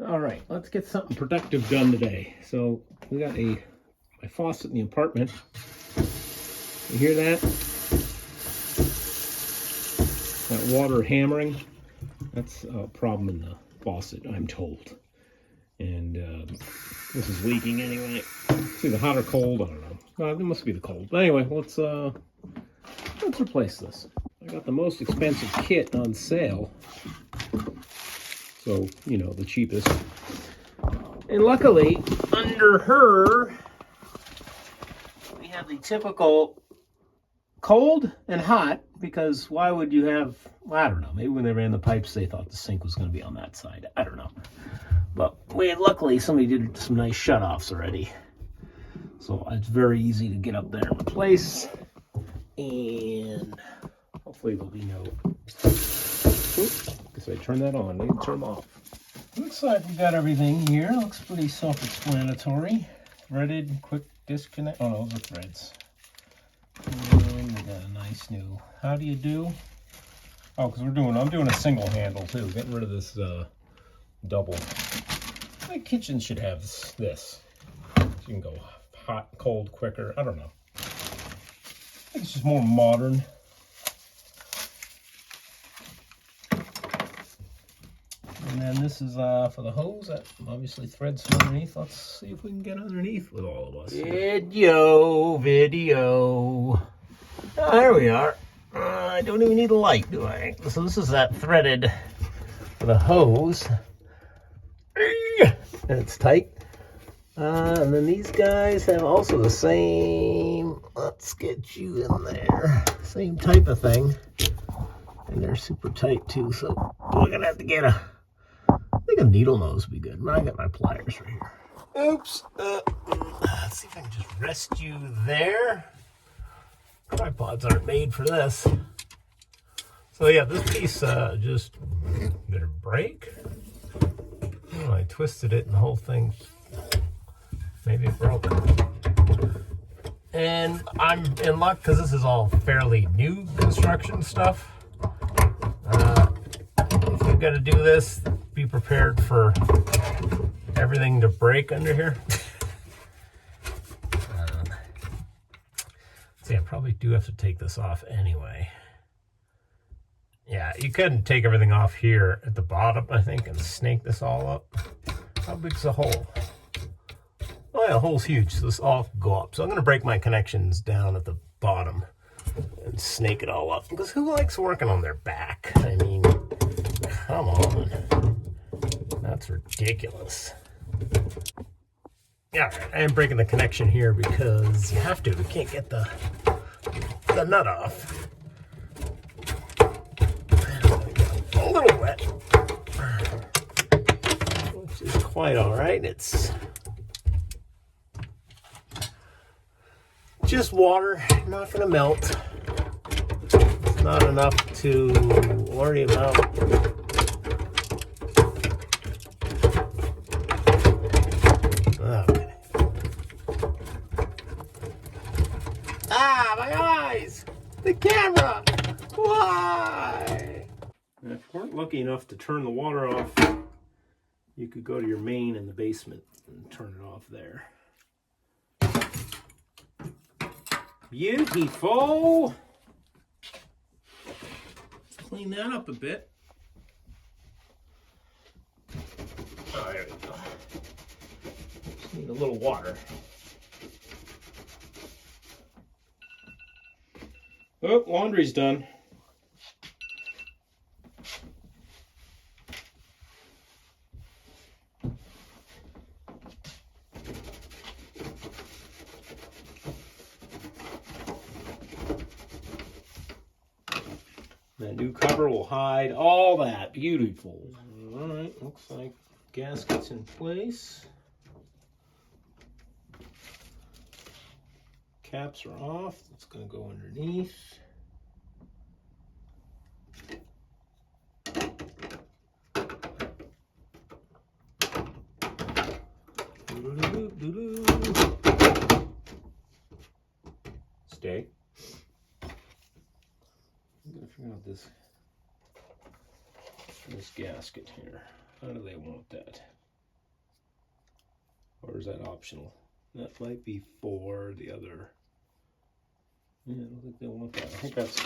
All right, let's get something productive done today. So we got my faucet in the apartment. You hear that? That water hammering. That's a problem in the faucet, I'm told. And this is leaking anyway. It's either hot or cold. I don't know. It must be the cold. But anyway, let's replace this. I got the most expensive kit on sale. So, you know, the cheapest. And luckily, under her, we have the typical cold and hot, because why would you have, well, I don't know, maybe when they ran the pipes, they thought the sink was going to be on that side. I don't know. But luckily, somebody did some nice shutoffs already. So it's very easy to get up there and replace. And hopefully there'll be no... Oops, guess I turned that on. Maybe turn them off. Looks like we got everything here. Looks pretty self-explanatory. Threaded, quick disconnect. Oh no, those are threads. And we got a nice new. How do you do? Oh, because I'm doing a single handle too. Getting rid of this double. My kitchen should have this. So you can go hot, cold, quicker. I don't know. I think it's just more modern. And then this is for the hose that obviously threads from underneath. Let's see if we can get underneath with all of us. Video. There we are. I don't even need a light, do I? So this is that threaded for the hose. And it's tight. And then these guys have also the same, let's get you in there, same type of thing. And they're super tight too, so we're going to have to get I think a needle nose would be good. I got my pliers right here. Oops. Let's see if I can just rest you there. Tripods aren't made for this. So yeah, this piece just better break. Oh, I twisted it and the whole thing maybe broke. And I'm in luck because this is all fairly new construction stuff. If you're going to do this, be prepared for everything to break under here. See, I probably do have to take this off anyway. Yeah, you couldn't take everything off here at the bottom, I think, and snake this all up. How big's the hole? Oh yeah, the hole's huge, so this all can go up. So I'm going to break my connections down at the bottom and snake it all up. Because who likes working on their back? I mean, come on. That's ridiculous. Yeah, I am breaking the connection here because you have to. We can't get the nut off. A little wet, which is quite all right. It's just water, not going to melt. It's not enough to worry about. Okay. Ah, my eyes! The camera! Why? And if you weren't lucky enough to turn the water off, you could go to your main in the basement and turn it off there. Beautiful. Clean that up a bit. Oh, there we go. Just need a little water. Oh, laundry's done. That new cover will hide all that. Beautiful. All right, looks like gasket's in place. Caps are off. It's going to go underneath. Stay. I'm going to figure out this gasket here. How do they want that? Or is that optional? That might be for the other. Yeah, I don't think they want that. I think that's,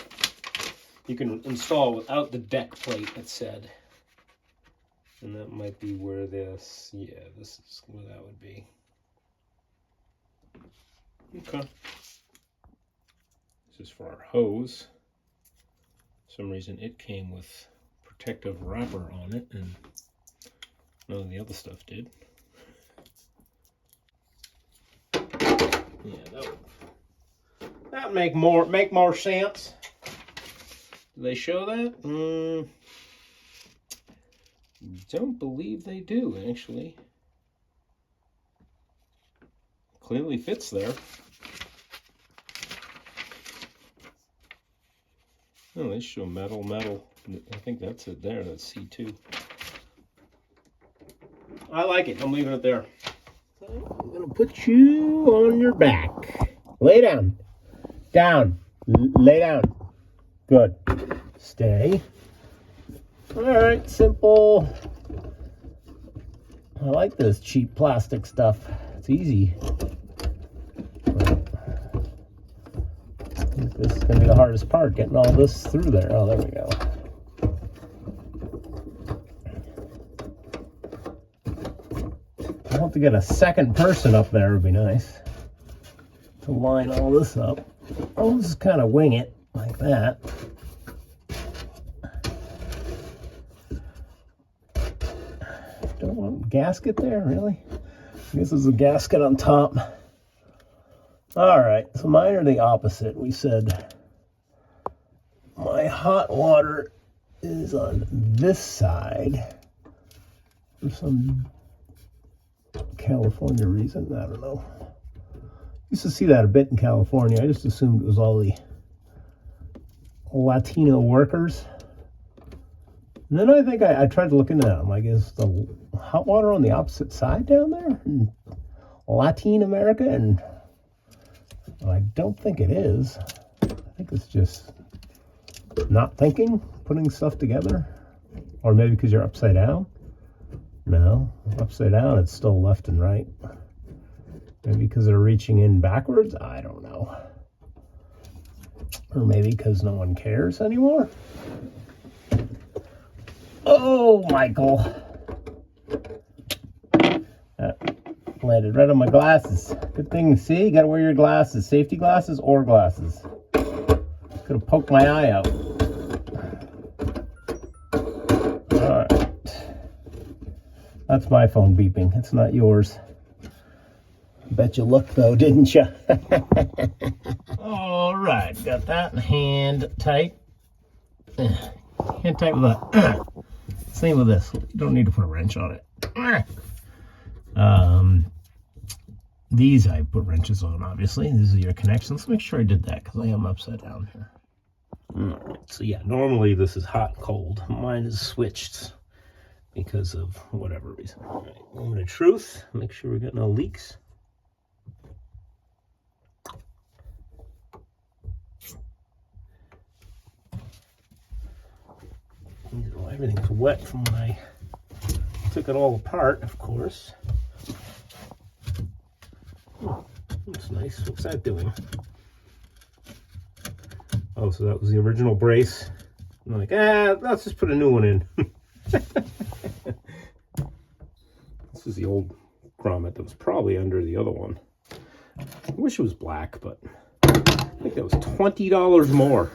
you can install without the deck plate, it said. And that might be where this, yeah, this is where that would be. Okay. This is for our hose. For some reason it came with protective wrapper on it, and none of the other stuff did. Yeah, that make more sense. Do they show that? Don't believe they do, actually. Clearly fits there. Oh, they show metal. I think that's it there. That's C2. I like it. I'm leaving it there. So I'm going to put you on your back. Lay down. Down. Lay down. Good. Stay. All right, simple. I like this cheap plastic stuff. It's easy. This is going to be the hardest part, getting all this through there. Oh, there we go. I want to get a second person up there. Would be nice to line all this up. I'll just kind of wing it like that. Don't want a gasket there, really? I guess there's a gasket on top. All right, so mine are the opposite. We said my hot water is on this side for some California reason. I don't know. Used to see that a bit in California. I just assumed it was all the Latino workers. And then I think I tried to look into that. I'm like, is the hot water on the opposite side down there in Latin America? And I don't think it is. I think it's just not thinking, putting stuff together. Or maybe because you're upside down. No, upside down, it's still left and right. Maybe because they're reaching in backwards. I don't know. Or maybe because no one cares anymore. Oh, Michael. Landed right on my glasses. Good thing, see? You gotta wear your glasses. Safety glasses or glasses. Could have poked my eye out. Alright. That's my phone beeping. It's not yours. Bet you looked though, didn't you? Alright, got that hand tight. Hand tight with that. Same with this. You don't need to put a wrench on it. These I put wrenches on, obviously. These are your connections. Let's make sure I did that because I am upside down here. Alright, so yeah, normally this is hot and cold. Mine is switched because of whatever reason. Alright, moment of truth. Make sure we got no leaks. Everything's wet from when I took it all apart, of course. Oh, that's nice. What's that doing? Oh, so that was the original brace. I'm like, let's just put a new one in. This is the old grommet that was probably under the other one. I wish it was black, but I think that was $20 more.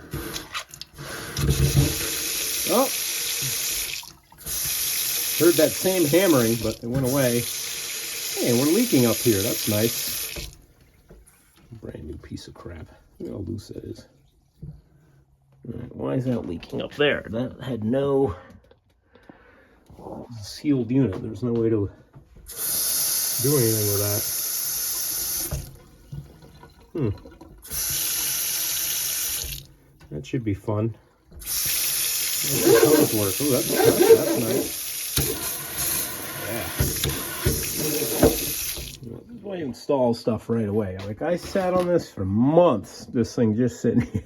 Oh. Heard that same hammering, but it went away. Hey, we're leaking up here. That's nice. Brand new piece of crap. Look how loose that is. All right, why is that leaking up there? That had no sealed unit. There's no way to do anything with that. That should be fun. Hose work. Oh, that's nice. Why you install stuff right away? Like, I sat on this for months, this thing just sitting here.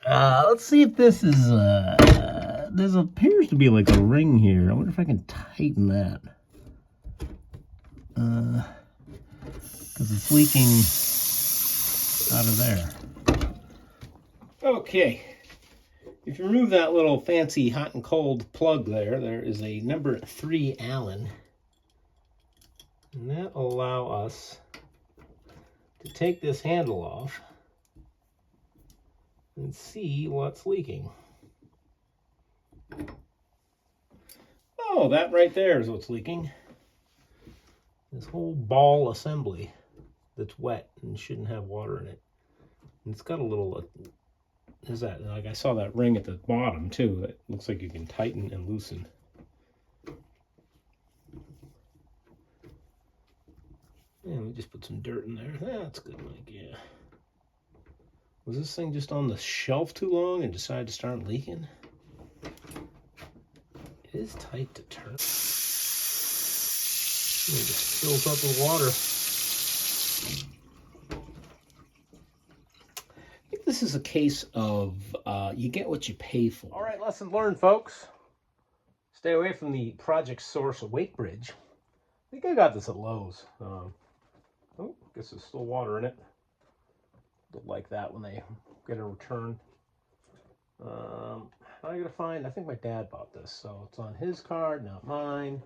Let's see if this is there appears to be like a ring here. I wonder if I can tighten that. because it's leaking out of there. Okay, if you remove that little fancy hot and cold plug there is a number 3 Allen, and that will allow us to take this handle off and see what's leaking. Oh, that right there is what's leaking. This whole ball assembly that's wet and shouldn't have water in it. And it's got a little, is that, like I saw that ring at the bottom too, that looks like you can tighten and loosen. Yeah, let me just put some dirt in there. That's good, Mike, yeah. Was this thing just on the shelf too long and decided to start leaking? It is tight to turn. It just fills up with water. I think this is a case of you get what you pay for. All right, lesson learned, folks. Stay away from the Project Source weight bridge. I think I got this at Lowe's. Oh, guess there's still water in it. They'll like that when they get a return. I gotta find, I think my dad bought this, so it's on his card, not mine.